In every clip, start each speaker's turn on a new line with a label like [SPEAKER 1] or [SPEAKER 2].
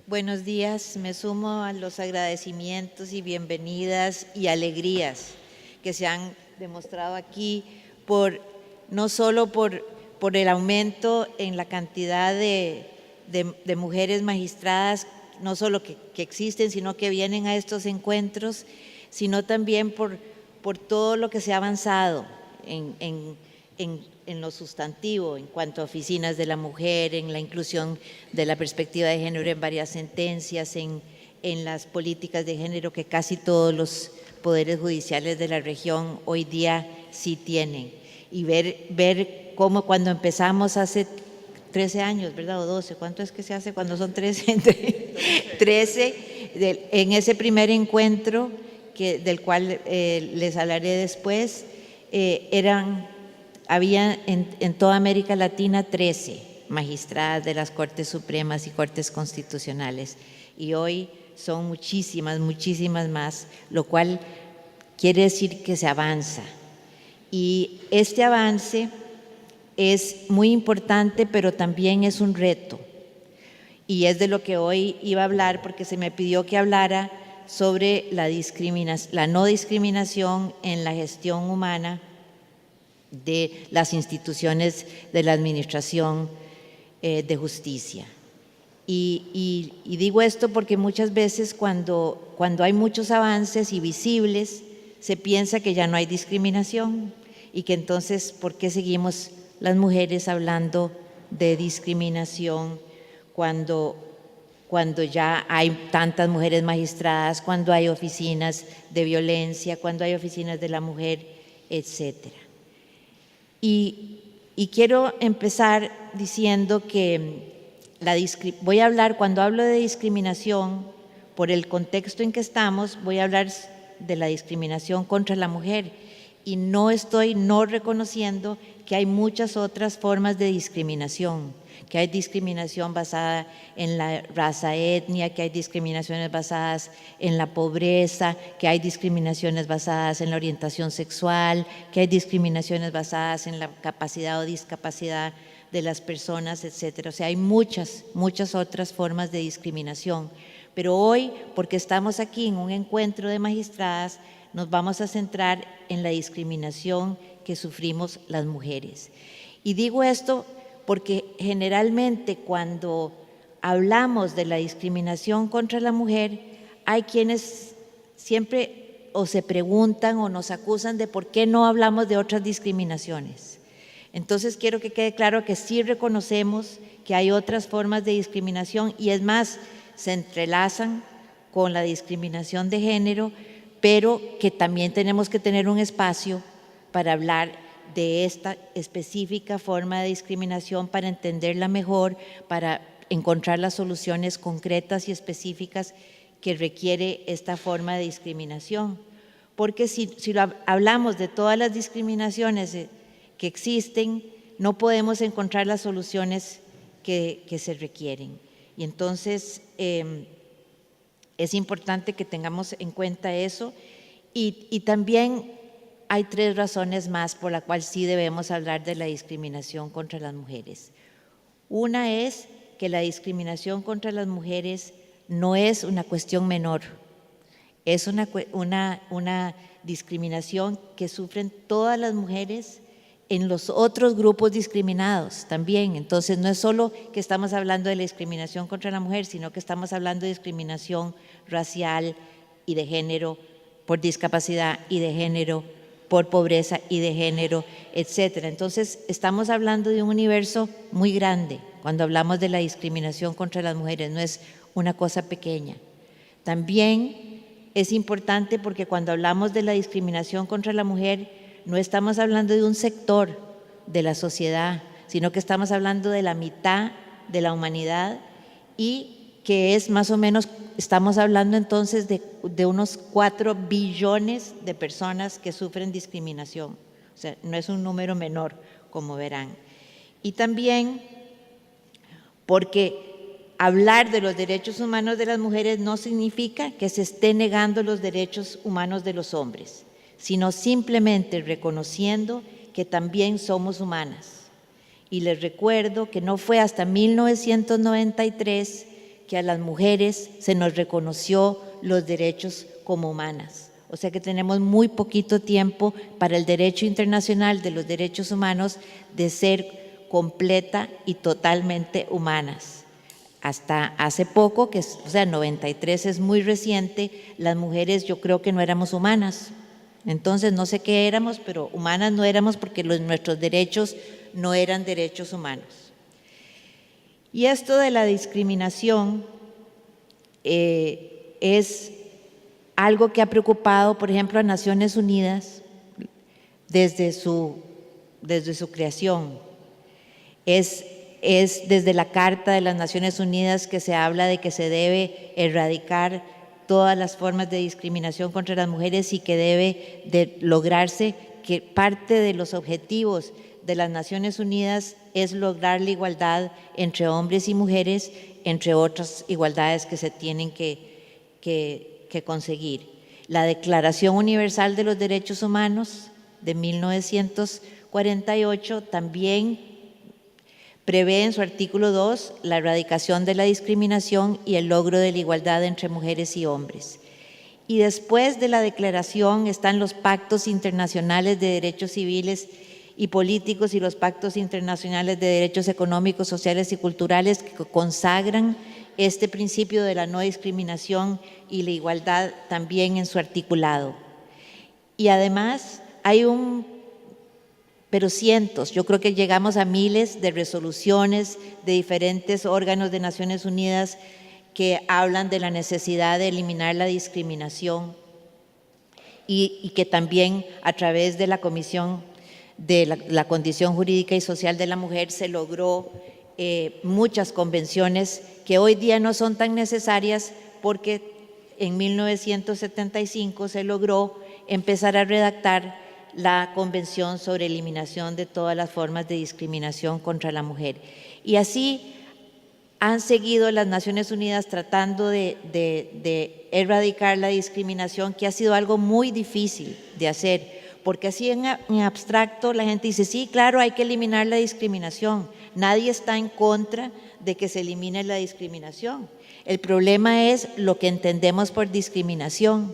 [SPEAKER 1] Buenos días, me sumo a los agradecimientos y bienvenidas y alegrías que se han demostrado aquí no solo por el aumento en la cantidad de mujeres magistradas, no solo que existen, sino que vienen a estos encuentros, sino también por todo lo que se ha avanzado en lo sustantivo, en cuanto a oficinas de la mujer, en la inclusión de la perspectiva de género en varias sentencias, en las políticas de género que casi todos los poderes judiciales de la región hoy día sí tienen. Y ver cómo cuando empezamos hace 13 años, ¿verdad? O 12, ¿cuánto es que se hace cuando son 13? 13, en ese primer encuentro, del cual les hablaré después, había en toda América Latina 13 magistradas de las Cortes Supremas y Cortes Constitucionales, y hoy son muchísimas, muchísimas más, lo cual quiere decir que se avanza. Y este avance es muy importante, pero también es un reto. Y es de lo que hoy iba a hablar, porque se me pidió que hablara sobre la no discriminación en la gestión humana de las instituciones de la administración de justicia. Y digo esto porque muchas veces cuando hay muchos avances y visibles, se piensa que ya no hay discriminación y que entonces, ¿por qué seguimos las mujeres hablando de discriminación cuando ya hay tantas mujeres magistradas, cuando hay oficinas de violencia, cuando hay oficinas de la mujer, etcétera? Y quiero empezar diciendo que voy a hablar, cuando hablo de discriminación, por el contexto en que estamos, voy a hablar de la discriminación contra la mujer, y no estoy reconociendo que hay muchas otras formas de discriminación, que hay discriminación basada en la raza, etnia, que hay discriminaciones basadas en la pobreza, que hay discriminaciones basadas en la orientación sexual, que hay discriminaciones basadas en la capacidad o discapacidad de las personas, etcétera. O sea, hay muchas, muchas otras formas de discriminación. Pero hoy, porque estamos aquí en un encuentro de magistradas, nos vamos a centrar en la discriminación que sufrimos las mujeres. Y digo esto porque generalmente cuando hablamos de la discriminación contra la mujer, hay quienes siempre o se preguntan o nos acusan de por qué no hablamos de otras discriminaciones. Entonces quiero que quede claro que sí reconocemos que hay otras formas de discriminación, y es más, se entrelazan con la discriminación de género, pero que también tenemos que tener un espacio para hablar de esta específica forma de discriminación, para entenderla mejor, para encontrar las soluciones concretas y específicas que requiere esta forma de discriminación. Porque si hablamos de todas las discriminaciones que existen, no podemos encontrar las soluciones que se requieren. Y entonces es importante que tengamos en cuenta eso, y también hay 3 razones más por las cuales sí debemos hablar de la discriminación contra las mujeres. Una es que la discriminación contra las mujeres no es una cuestión menor, es una discriminación que sufren todas las mujeres en los otros grupos discriminados también. Entonces no es solo que estamos hablando de la discriminación contra la mujer, sino que estamos hablando de discriminación racial y de género, por discapacidad y de género, por pobreza y de género, etcétera. Entonces estamos hablando de un universo muy grande cuando hablamos de la discriminación contra las mujeres, no es una cosa pequeña. También es importante porque cuando hablamos de la discriminación contra la mujer, no estamos hablando de un sector de la sociedad, sino que estamos hablando de la mitad de la humanidad, y que es más o menos, estamos hablando entonces de unos 4 billones de personas que sufren discriminación. O sea, no es un número menor, como verán. Y también porque hablar de los derechos humanos de las mujeres no significa que se esté negando los derechos humanos de los hombres, sino simplemente reconociendo que también somos humanas. Y les recuerdo que no fue hasta 1993 que a las mujeres se nos reconoció los derechos como humanas. O sea que tenemos muy poquito tiempo para el derecho internacional de los derechos humanos de ser completa y totalmente humanas. Hasta hace poco, o sea, 93 es muy reciente, las mujeres yo creo que no éramos humanas. Entonces no sé qué éramos, pero humanas no éramos porque nuestros derechos no eran derechos humanos. Y esto de la discriminación es algo que ha preocupado, por ejemplo, a Naciones Unidas desde su creación. Es desde la Carta de las Naciones Unidas que se habla de que se debe erradicar todas las formas de discriminación contra las mujeres y que debe de lograrse, que parte de los objetivos de las Naciones Unidas es lograr la igualdad entre hombres y mujeres, entre otras igualdades que se tienen que conseguir. La Declaración Universal de los Derechos Humanos de 1948 también prevé en su artículo 2 la erradicación de la discriminación y el logro de la igualdad entre mujeres y hombres. Y después de la declaración están los pactos internacionales de derechos civiles y políticos y los pactos internacionales de derechos económicos, sociales y culturales que consagran este principio de la no discriminación y la igualdad también en su articulado. Y además hay pero cientos, yo creo que llegamos a miles de resoluciones de diferentes órganos de Naciones Unidas que hablan de la necesidad de eliminar la discriminación y que también a través de la Comisión de la Condición Jurídica y Social de la Mujer se logró muchas convenciones que hoy día no son tan necesarias porque en 1975 se logró empezar a redactar la Convención sobre Eliminación de todas las formas de discriminación contra la mujer. Y así han seguido las Naciones Unidas tratando de erradicar la discriminación, que ha sido algo muy difícil de hacer, porque así en abstracto la gente dice, sí, claro, hay que eliminar la discriminación. Nadie está en contra de que se elimine la discriminación. El problema es lo que entendemos por discriminación.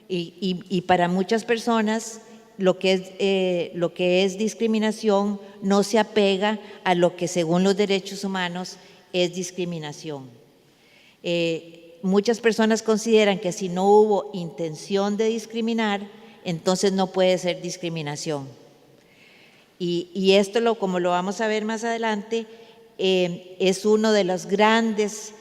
[SPEAKER 1] Y para muchas personas lo que es discriminación no se apega a lo que según los derechos humanos es discriminación. Muchas personas consideran que si no hubo intención de discriminar, entonces no puede ser discriminación. Y esto, como lo vamos a ver más adelante, es una de las grandes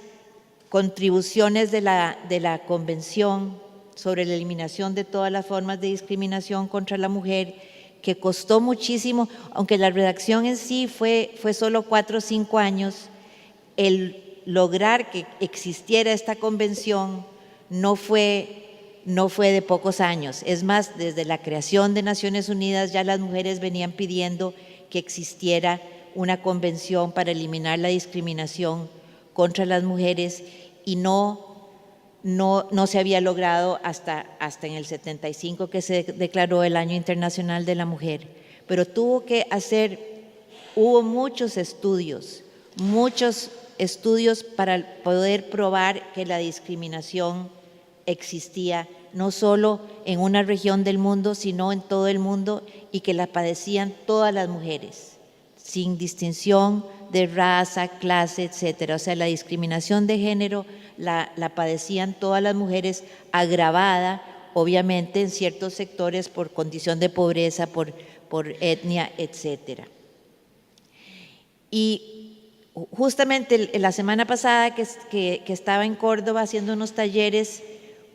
[SPEAKER 1] contribuciones de la Convención sobre la eliminación de todas las formas de discriminación contra la mujer, que costó muchísimo, aunque la redacción en sí fue solo 4 o 5 años, el lograr que existiera esta convención no fue de pocos años. Es más, desde la creación de Naciones Unidas ya las mujeres venían pidiendo que existiera una convención para eliminar la discriminación contra las mujeres y no se había logrado hasta en el 75 que se declaró el Año Internacional de la Mujer. Pero hubo muchos estudios para poder probar que la discriminación existía no solo en una región del mundo, sino en todo el mundo y que la padecían todas las mujeres, sin distinción de raza, clase, etcétera. O sea, la discriminación de género la padecían todas las mujeres, agravada, obviamente, en ciertos sectores por condición de pobreza, por etnia, etcétera. Y justamente la semana pasada que estaba en Córdoba haciendo unos talleres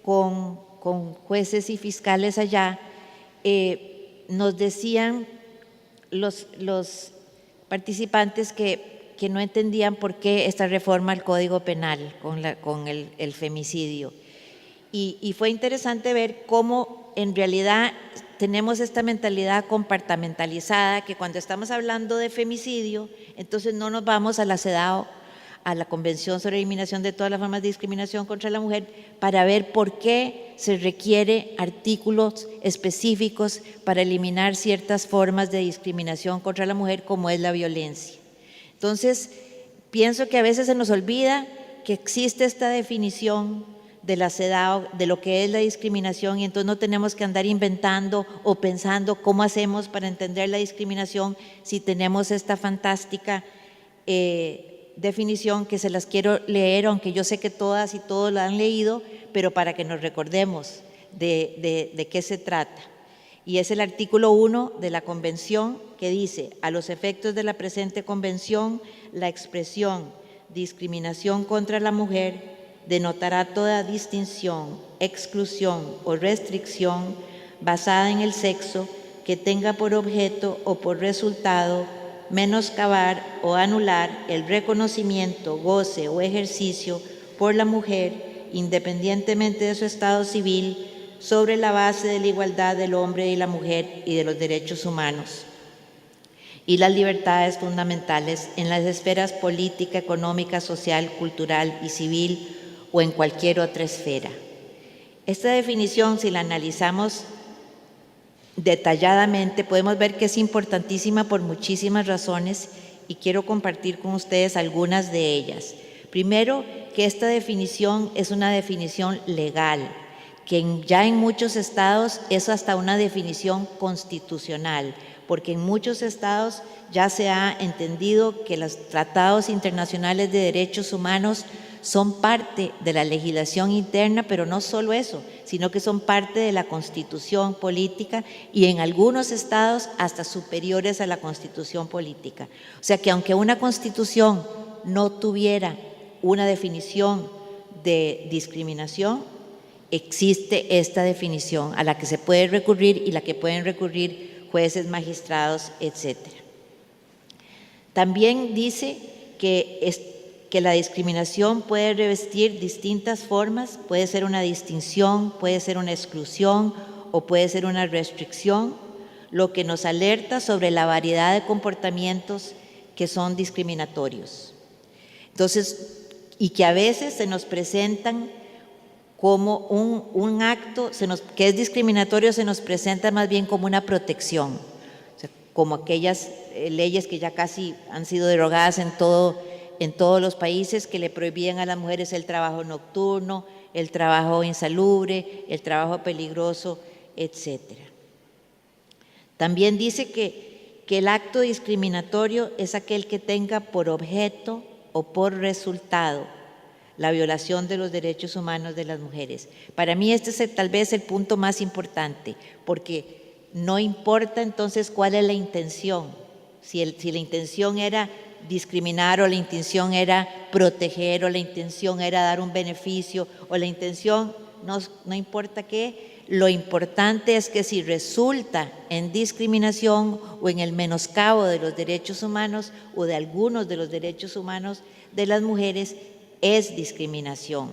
[SPEAKER 1] con jueces y fiscales allá, nos decían los participantes que no entendían por qué esta reforma al Código Penal con el femicidio. Y fue interesante ver cómo en realidad tenemos esta mentalidad compartimentalizada, que cuando estamos hablando de femicidio, entonces no nos vamos a la CEDAW, a la Convención sobre Eliminación de todas las formas de discriminación contra la mujer, para ver por qué se requiere artículos específicos para eliminar ciertas formas de discriminación contra la mujer, como es la violencia. Entonces, pienso que a veces se nos olvida que existe esta definición de la CEDAW, de lo que es la discriminación, y entonces no tenemos que andar inventando o pensando cómo hacemos para entender la discriminación si tenemos esta fantástica definición que se las quiero leer, aunque yo sé que todas y todos la han leído, pero para que nos recordemos de qué se trata. Y es el artículo 1 de la Convención que dice: a los efectos de la presente Convención, la expresión discriminación contra la mujer denotará toda distinción, exclusión o restricción basada en el sexo que tenga por objeto o por resultado menoscabar o anular el reconocimiento, goce o ejercicio por la mujer, independientemente de su estado civil, sobre la base de la igualdad del hombre y la mujer y de los derechos humanos y las libertades fundamentales en las esferas política, económica, social, cultural y civil o en cualquier otra esfera. Esta definición, si la analizamos detalladamente, podemos ver que es importantísima por muchísimas razones y quiero compartir con ustedes algunas de ellas. Primero, que esta definición es una definición legal, que ya en muchos estados es hasta una definición constitucional, porque en muchos estados ya se ha entendido que los tratados internacionales de derechos humanos son parte de la legislación interna, pero no solo eso, sino que son parte de la constitución política y en algunos estados hasta superiores a la constitución política. O sea que aunque una constitución no tuviera una definición de discriminación, existe esta definición a la que se puede recurrir y la que pueden recurrir jueces, magistrados, etc. También dice que la discriminación puede revestir distintas formas, puede ser una distinción, puede ser una exclusión o puede ser una restricción, lo que nos alerta sobre la variedad de comportamientos que son discriminatorios. Entonces, y que a veces se nos presentan como un acto que es discriminatorio, se nos presenta más bien como una protección, o sea, como aquellas leyes que ya casi han sido derogadas en todos los países, que le prohibían a las mujeres el trabajo nocturno, el trabajo insalubre, el trabajo peligroso, etc. También dice que el acto discriminatorio es aquel que tenga por objeto o por resultado la violación de los derechos humanos de las mujeres. Para mí este es tal vez el punto más importante, porque no importa entonces cuál es la intención, si la intención era discriminar o la intención era proteger o la intención era dar un beneficio o la intención, no importa qué, lo importante es que si resulta en discriminación o en el menoscabo de los derechos humanos o de algunos de los derechos humanos de las mujeres, es discriminación.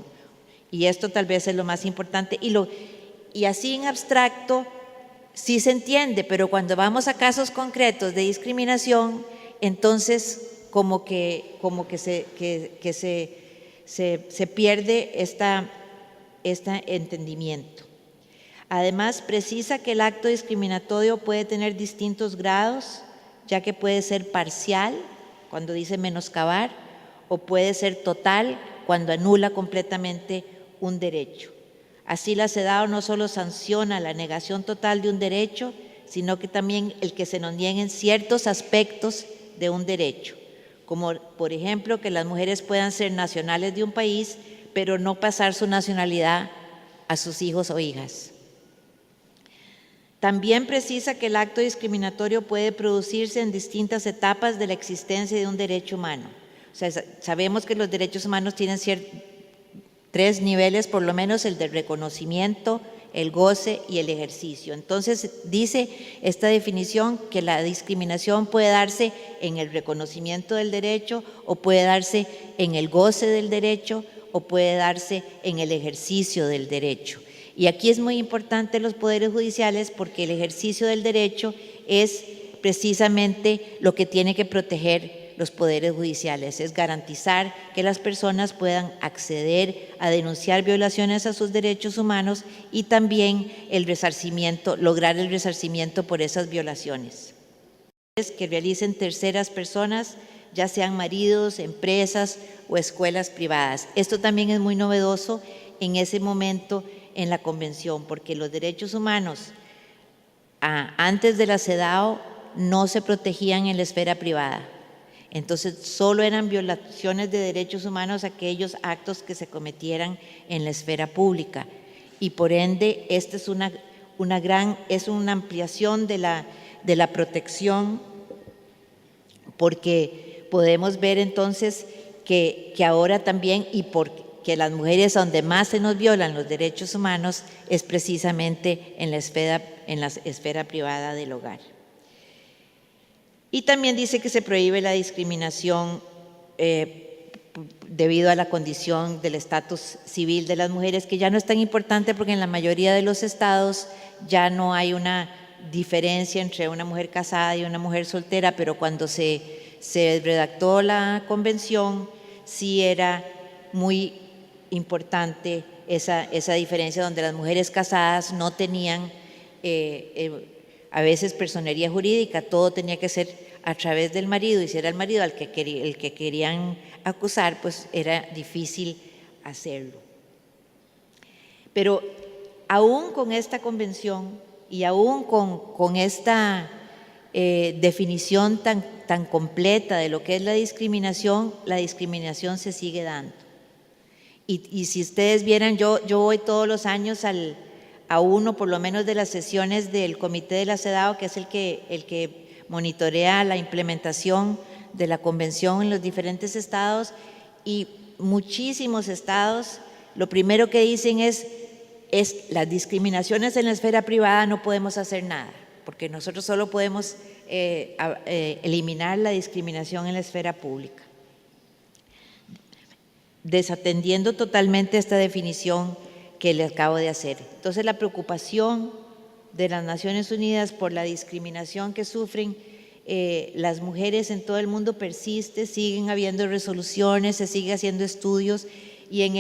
[SPEAKER 1] Y esto tal vez es lo más importante y así en abstracto sí se entiende, pero cuando vamos a casos concretos de discriminación, entonces como que se pierde este entendimiento. Además, precisa que el acto discriminatorio puede tener distintos grados, ya que puede ser parcial, cuando dice menoscabar, o puede ser total, cuando anula completamente un derecho. Así la CEDAW no solo sanciona la negación total de un derecho, sino que también el que se nos nieguen ciertos aspectos de un derecho, como por ejemplo que las mujeres puedan ser nacionales de un país, pero no pasar su nacionalidad a sus hijos o hijas. También precisa que el acto discriminatorio puede producirse en distintas etapas de la existencia de un derecho humano. O sea, sabemos que los derechos humanos tienen tres niveles, por lo menos el del reconocimiento, el goce y el ejercicio. Entonces, dice esta definición que la discriminación puede darse en el reconocimiento del derecho o puede darse en el goce del derecho o puede darse en el ejercicio del derecho. Y aquí es muy importante los poderes judiciales porque el ejercicio del derecho es precisamente lo que tiene que proteger los poderes judiciales, es garantizar que las personas puedan acceder a denunciar violaciones a sus derechos humanos y también el resarcimiento, lograr el resarcimiento por esas violaciones. Que realicen terceras personas ya sean maridos, empresas o escuelas privadas. Esto también es muy novedoso en ese momento en la Convención, porque los derechos humanos antes de la CEDAW no se protegían en la esfera privada. Entonces, solo eran violaciones de derechos humanos aquellos actos que se cometieran en la esfera pública. Y por ende, esta es una ampliación de la protección, porque podemos ver entonces que ahora también, y porque las mujeres donde más se nos violan los derechos humanos es precisamente en la esfera privada del hogar. Y también dice que se prohíbe la discriminación debido a la condición del estatus civil de las mujeres, que ya no es tan importante porque en la mayoría de los estados ya no hay una diferencia entre una mujer casada y una mujer soltera, pero cuando se redactó la convención sí era muy importante esa diferencia, donde las mujeres casadas no tenían a veces personería jurídica, todo tenía que ser a través del marido, y si era el marido el que querían acusar, pues era difícil hacerlo. Pero aún con esta convención y aún con esta definición tan completa de lo que es la discriminación se sigue dando. Y si ustedes vieran, yo voy todos los años a uno, por lo menos, de las sesiones del Comité de la CEDAW, que es el que monitorea la implementación de la convención en los diferentes estados, y muchísimos estados lo primero que dicen es las discriminaciones en la esfera privada no podemos hacer nada, porque nosotros solo podemos eliminar la discriminación en la esfera pública, desatendiendo totalmente esta definición que les acabo de hacer. Entonces, la preocupación de las Naciones Unidas por la discriminación que sufren las mujeres en todo el mundo persiste, siguen habiendo resoluciones, se sigue haciendo estudios, y en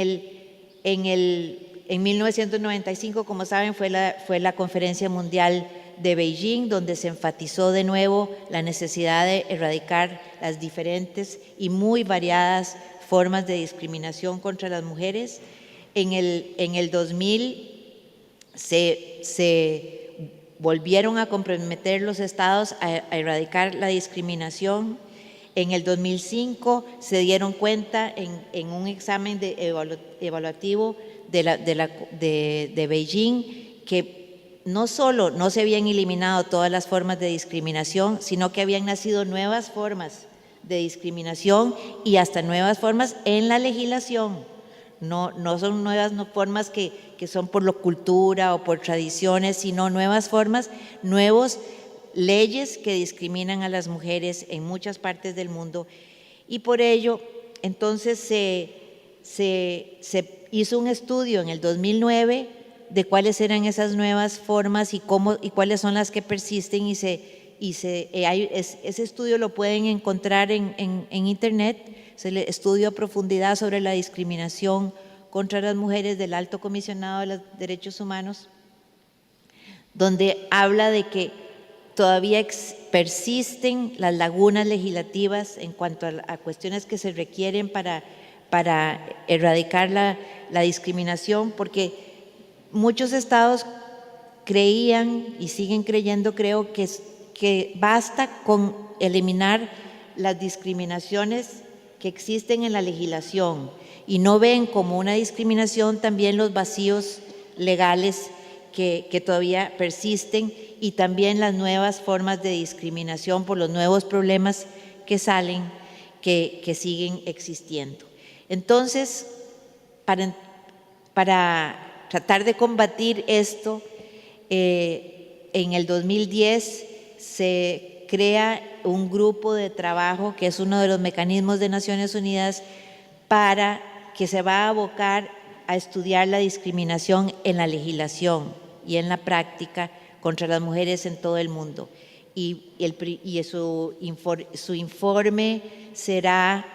[SPEAKER 1] 1995, como saben, fue la Conferencia Mundial de Beijing, donde se enfatizó de nuevo la necesidad de erradicar las diferentes y muy variadas formas de discriminación contra las mujeres. En el 2000 se volvieron a comprometer los estados a erradicar la discriminación. En el 2005 se dieron cuenta en un examen evaluativo de Beijing que no solo no se habían eliminado todas las formas de discriminación, sino que habían nacido nuevas formas de discriminación y hasta nuevas formas en la legislación. No son nuevas formas que son por la cultura o por tradiciones, sino nuevas formas, nuevas leyes que discriminan a las mujeres en muchas partes del mundo. Y por ello, entonces se hizo un estudio en el 2009 de cuáles eran esas nuevas formas y cuáles son las que persisten, ese estudio lo pueden encontrar en internet. Es el estudio a profundidad sobre la discriminación contra las mujeres del Alto Comisionado de los Derechos Humanos, donde habla de que todavía persisten las lagunas legislativas en cuanto a cuestiones que se requieren para erradicar la discriminación, porque muchos estados creían y siguen creyendo, creo, que basta con eliminar las discriminaciones que existen en la legislación y no ven como una discriminación también los vacíos legales que todavía persisten, y también las nuevas formas de discriminación por los nuevos problemas que salen, que siguen existiendo. Entonces, para tratar de combatir esto, en el 2010 se crea un grupo de trabajo que es uno de los mecanismos de Naciones Unidas que se va a abocar a estudiar la discriminación en la legislación y en la práctica contra las mujeres en todo el mundo. Y su informe será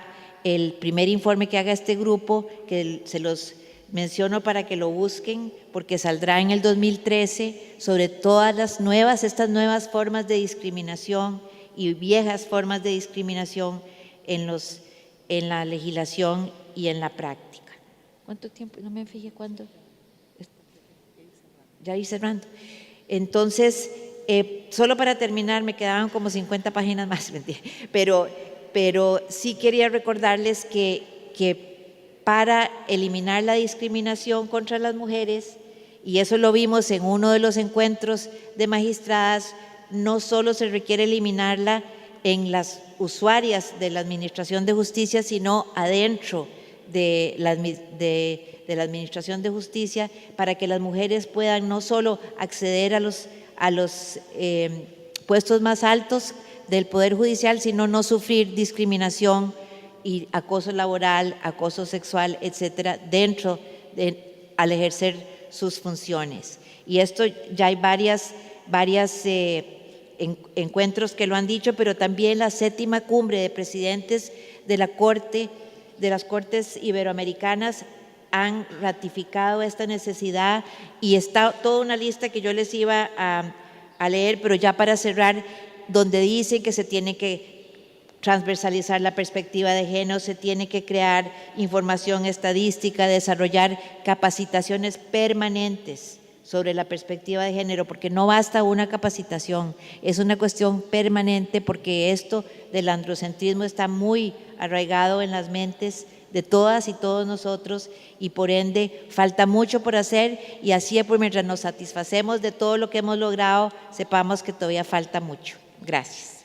[SPEAKER 1] el primer informe que haga este grupo, que se los menciono para que lo busquen, porque saldrá en el 2013 sobre todas estas nuevas formas de discriminación y viejas formas de discriminación en la legislación y en la práctica. ¿Cuánto tiempo? No me fijé cuándo. Ya ir cerrando. Entonces, solo para terminar, me quedaban como 50 páginas más, pero sí quería recordarles que para eliminar la discriminación contra las mujeres, y eso lo vimos en uno de los encuentros de magistradas, no solo se requiere eliminarla en las usuarias de la Administración de Justicia, sino adentro de la Administración de Justicia, para que las mujeres puedan no solo acceder a los puestos más altos del Poder Judicial, sino no sufrir discriminación y acoso laboral, acoso sexual, etcétera, al ejercer sus funciones. Y esto ya hay varias encuentros que lo han dicho, pero también la 7ª cumbre de presidentes de la Corte, de las Cortes Iberoamericanas, han ratificado esta necesidad, y está toda una lista que yo les iba a leer, pero ya para cerrar, donde dice que se tiene que transversalizar la perspectiva de género, se tiene que crear información estadística, desarrollar capacitaciones permanentes sobre la perspectiva de género, porque no basta una capacitación, es una cuestión permanente, porque esto del androcentrismo está muy arraigado en las mentes de todas y todos nosotros, y por ende falta mucho por hacer, y así pues mientras nos satisfacemos de todo lo que hemos logrado, sepamos que todavía falta mucho. Gracias.